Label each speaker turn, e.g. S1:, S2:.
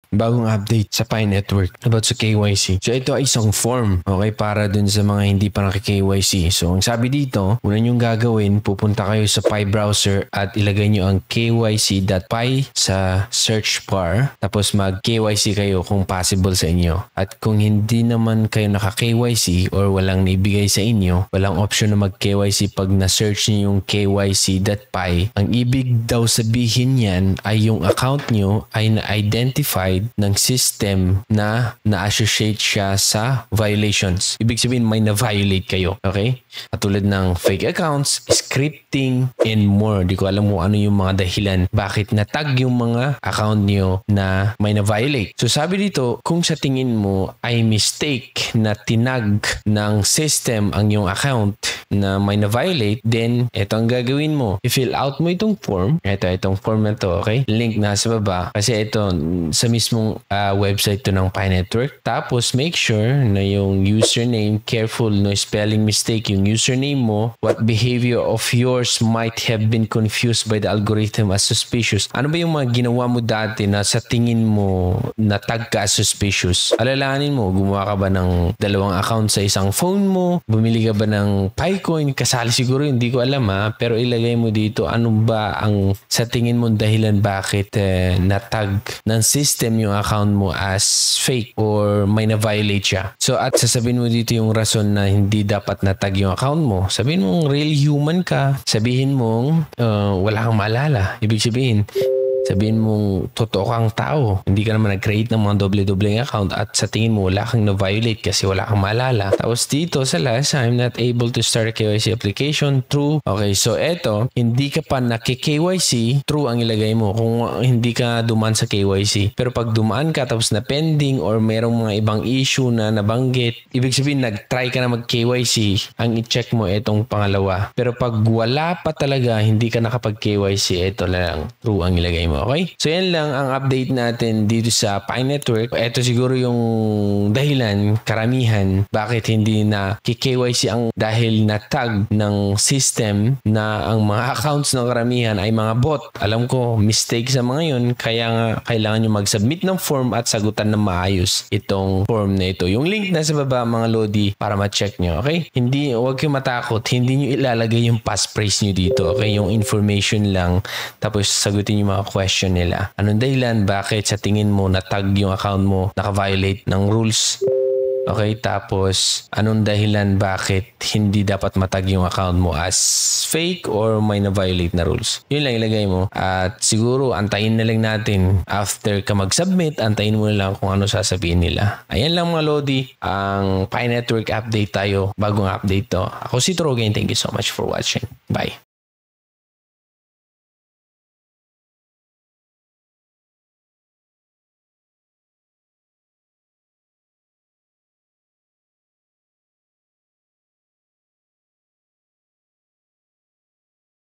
S1: bagong update sa Pi Network about sa KYC. So ito ay isang form, okay, para dun sa mga hindi pa naki-KYC. So ang sabi dito, una nyong gagawin, pupunta kayo sa Pi browser at ilagay nyo ang kyc.py sa search bar. Tapos mag-KYC kayo kung possible sa inyo. At kung hindi naman kayo naka-KYC or walang naibigay sa inyo, walang option na mag-KYC pag na-search nyo yung kyc.py, ang ibig daw sabihin yan ay yung account nyo ay na-identified ng system na na-associate siya sa violations. Ibig sabihin may na-violate kayo. Okay? Katulad ng fake accounts, scripting, and more. Di ko alam mo ano yung mga dahilan bakit natag yung mga account nyo na may na-violate. So sabi dito, kung sa tingin mo ay mistake na tinag ng system ang yung account na may na-violate, then ito ang gagawin mo. I-fill out mo itong form. Itong form na to, okay? Link nasa baba. Kasi ito, sa mismong website to ng Pi Network. Tapos, make sure na yung username, careful, no spelling mistake yung username mo. What behavior of yours might have been confused by the algorithm as suspicious? Ano ba yung mga ginawa mo dati na sa tingin mo na tag ka as suspicious? Alalahanin mo, gumawa ka ba ng dalawang account sa isang phone mo? Bumili ka ba ng Picoin? Kasali siguro, hindi ko alam pero ilagay mo dito, ano ba ang sa tingin mo dahilan bakit natag ng system yung account mo as fake or may na-violate siya. So at sasabihin mo dito yung rason na hindi dapat natag yung account mo. Sabihin mong real human ka. Sabihin mong wala kang maalala. Ibig sabihin mong totoo kang tao. Hindi ka naman nag-create ng mga doble-doble account at sa tingin mo wala kang na-violate kasi wala kang maalala. Tapos dito sa last, I'm not able to start a KYC application. True. Okay, so eto, hindi ka pa naki-KYC, true ang ilagay mo kung hindi ka dumaan sa KYC. Pero pag dumaan ka tapos na pending or merong mga ibang issue na nabanggit, ibig sabihin nag-try ka na mag-KYC, ang i-check mo etong pangalawa. Pero pag wala pa talaga, hindi ka nakapag-KYC, eto lang, true ang ilagay mo. Okay? So yan lang ang update natin dito sa Pi Network. Ito siguro yung dahilan, karamihan, bakit hindi na KYC ang dahil na-tag ng system na ang mga accounts ng karamihan ay mga bot. Alam ko, mistake sa mga yun, kaya nga kailangan nyo mag-submit ng form at sagutan ng maayos itong form na ito. Yung link nasa baba mga Lodi para ma-check nyo. Okay? Huwag kayong matakot. Hindi nyo ilalagay yung passphrase nyo dito. Okay? Yung information lang. Tapos sagutin yung mga question nila. Anong dahilan? Bakit sa tingin mo natag yung account mo, naka-violate ng rules? Okay, tapos anong dahilan bakit hindi dapat matag yung account mo as fake or may na-violate na rules? Yun lang ilagay mo. At siguro antayin na lang natin after ka mag-submit, antayin mo na lang kung ano sasabihin nila. Ayan lang mga Lodi, ang Pi Network update tayo, bagong update to. Ako si Trogen, thank you so much for watching. Bye.